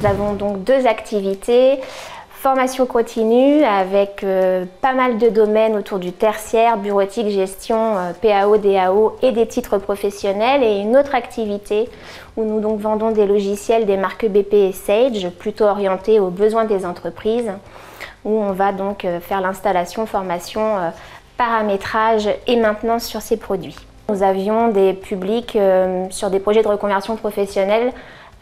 Nous avons donc 2 activités. Formation continue avec pas mal de domaines autour du tertiaire, bureautique, gestion, PAO, DAO et des titres professionnels, et une autre activité où nous donc vendons des logiciels des marques BP et Sage, plutôt orientés aux besoins des entreprises, où on va donc faire l'installation, formation, paramétrage et maintenance sur ces produits. Nous avions des publics sur des projets de reconversion professionnelle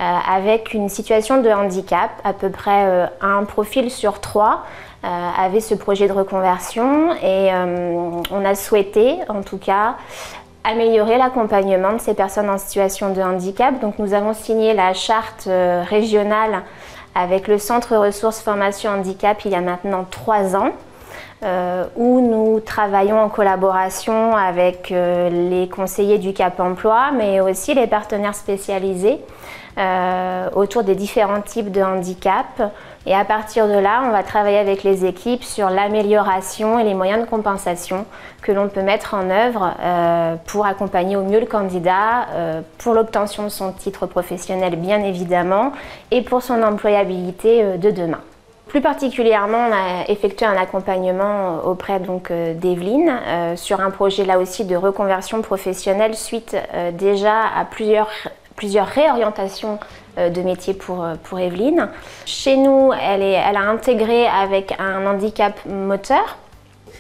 avec une situation de handicap. À peu près un profil sur 3 avait ce projet de reconversion, et on a souhaité en tout cas améliorer l'accompagnement de ces personnes en situation de handicap. Donc nous avons signé la charte régionale avec le Centre Ressources Formation Handicap il y a maintenant 3 ans. Où nous travaillons en collaboration avec les conseillers du Cap Emploi, mais aussi les partenaires spécialisés autour des différents types de handicap. Et à partir de là, on va travailler avec les équipes sur l'amélioration et les moyens de compensation que l'on peut mettre en œuvre pour accompagner au mieux le candidat pour l'obtention de son titre professionnel, bien évidemment, et pour son employabilité de demain. Plus particulièrement, on a effectué un accompagnement auprès d'Evelyne sur un projet là aussi de reconversion professionnelle suite déjà à plusieurs réorientations de métiers pour Evelyne. Chez nous, elle a intégré avec un handicap moteur.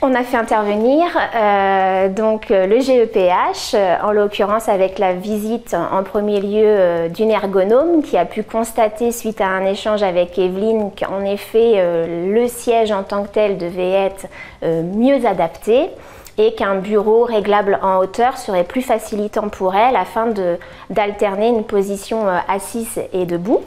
On a fait intervenir le GEPH, en l'occurrence avec la visite en premier lieu d'une ergonome qui a pu constater suite à un échange avec Evelyne qu'en effet le siège en tant que tel devait être mieux adapté et qu'un bureau réglable en hauteur serait plus facilitant pour elle afin d'alterner une position assise et debout.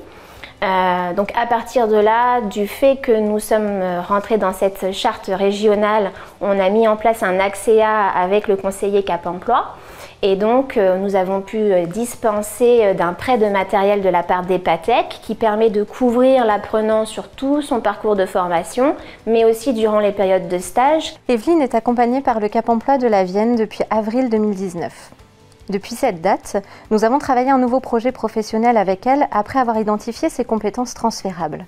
Donc à partir de là, du fait que nous sommes rentrés dans cette charte régionale, on a mis en place un AXEA avec le conseiller Cap Emploi, et donc nous avons pu dispenser d'un prêt de matériel de la part d'EPATEC qui permet de couvrir l'apprenant sur tout son parcours de formation, mais aussi durant les périodes de stage. Evelyne est accompagnée par le Cap Emploi de la Vienne depuis avril 2019. Depuis cette date, nous avons travaillé un nouveau projet professionnel avec elle après avoir identifié ses compétences transférables.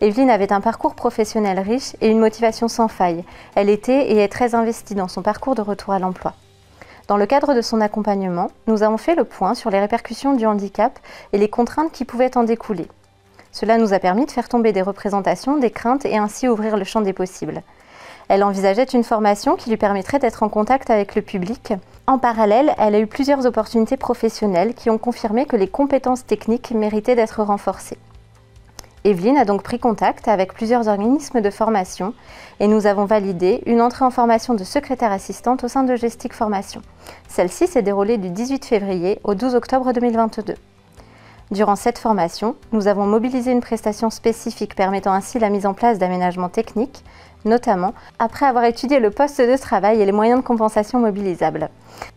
Evelyne avait un parcours professionnel riche et une motivation sans faille. Elle était et est très investie dans son parcours de retour à l'emploi. Dans le cadre de son accompagnement, nous avons fait le point sur les répercussions du handicap et les contraintes qui pouvaient en découler. Cela nous a permis de faire tomber des représentations, des craintes et ainsi ouvrir le champ des possibles. Elle envisageait une formation qui lui permettrait d'être en contact avec le public. En parallèle, elle a eu plusieurs opportunités professionnelles qui ont confirmé que les compétences techniques méritaient d'être renforcées. Evelyne a donc pris contact avec plusieurs organismes de formation et nous avons validé une entrée en formation de secrétaire assistante au sein de Gestic Formation. Celle-ci s'est déroulée du 18 février au 12 octobre 2022. Durant cette formation, nous avons mobilisé une prestation spécifique permettant ainsi la mise en place d'aménagements techniques, notamment après avoir étudié le poste de travail et les moyens de compensation mobilisables.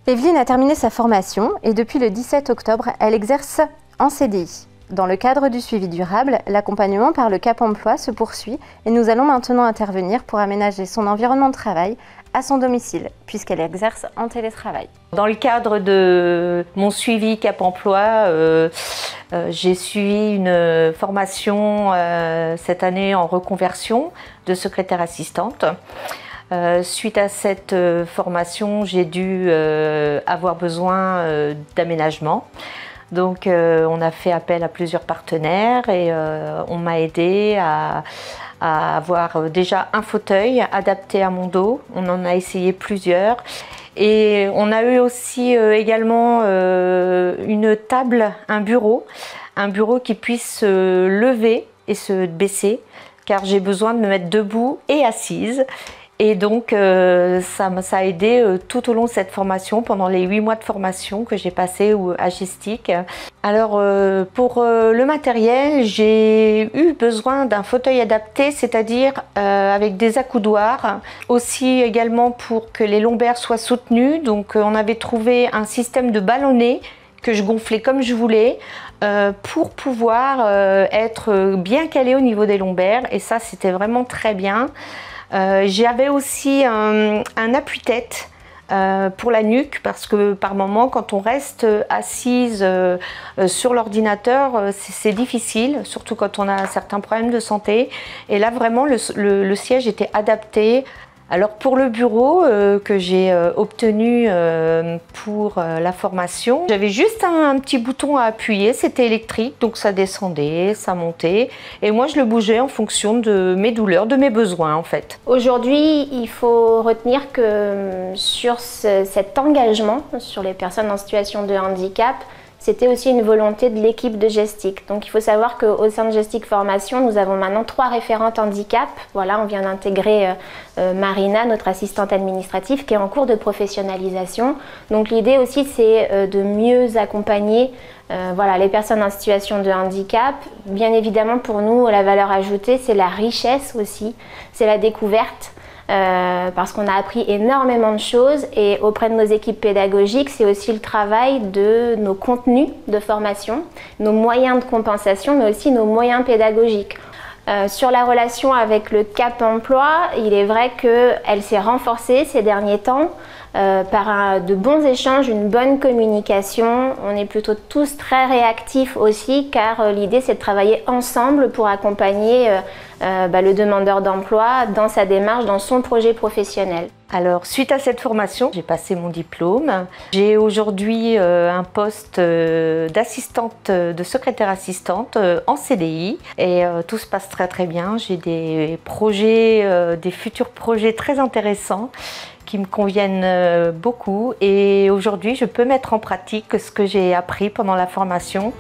Evelyne a terminé sa formation et depuis le 17 octobre, elle exerce en CDI. Dans le cadre du suivi durable, l'accompagnement par le Cap Emploi se poursuit et nous allons maintenant intervenir pour aménager son environnement de travail à son domicile, puisqu'elle exerce en télétravail. Dans le cadre de mon suivi Cap Emploi, j'ai suivi une formation cette année en reconversion de secrétaire assistante. Suite à cette formation, j'ai dû avoir besoin d'aménagement. Donc on a fait appel à plusieurs partenaires et on m'a aidé à avoir déjà un fauteuil adapté à mon dos. On en a essayé plusieurs. Et on a eu aussi également une table, un bureau qui puisse se lever et se baisser, car j'ai besoin de me mettre debout et assise. Et donc ça a aidé tout au long de cette formation, pendant les 8 mois de formation que j'ai passé à Gestic. Alors pour le matériel, j'ai eu besoin d'un fauteuil adapté, c'est-à-dire avec des accoudoirs. Aussi également pour que les lombaires soient soutenus. Donc on avait trouvé un système de ballonnet que je gonflais comme je voulais pour pouvoir être bien calé au niveau des lombaires. Et ça, c'était vraiment très bien. J'avais aussi un appuie-tête pour la nuque, parce que par moment, quand on reste assise sur l'ordinateur, c'est difficile, surtout quand on a certains problèmes de santé. Et là, vraiment, le siège était adapté. Alors pour le bureau que j'ai obtenu pour la formation, j'avais juste un petit bouton à appuyer, c'était électrique, donc ça descendait, ça montait, et moi je le bougeais en fonction de mes douleurs, de mes besoins en fait. Aujourd'hui, il faut retenir que sur cet engagement sur les personnes en situation de handicap, c'était aussi une volonté de l'équipe de Gestic. Donc il faut savoir qu'au sein de Gestic Formation, nous avons maintenant 3 référentes handicap. Voilà, on vient d'intégrer Marina, notre assistante administrative, qui est en cours de professionnalisation. Donc l'idée aussi, c'est de mieux accompagner voilà, les personnes en situation de handicap. Bien évidemment, pour nous, la valeur ajoutée, c'est la richesse aussi, c'est la découverte. Parce qu'on a appris énormément de choses, et auprès de nos équipes pédagogiques, c'est aussi le travail de nos contenus de formation, nos moyens de compensation, mais aussi nos moyens pédagogiques. Sur la relation avec le Cap Emploi, il est vrai qu'elle s'est renforcée ces derniers temps par de bons échanges, une bonne communication. On est plutôt tous très réactifs aussi, car l'idée c'est de travailler ensemble pour accompagner le demandeur d'emploi dans sa démarche, dans son projet professionnel. Alors, suite à cette formation, j'ai passé mon diplôme. J'ai aujourd'hui un poste d'assistante, de secrétaire assistante en CDI, et tout se passe très très bien. J'ai des projets, des futurs projets très intéressants qui me conviennent beaucoup, et aujourd'hui je peux mettre en pratique ce que j'ai appris pendant la formation.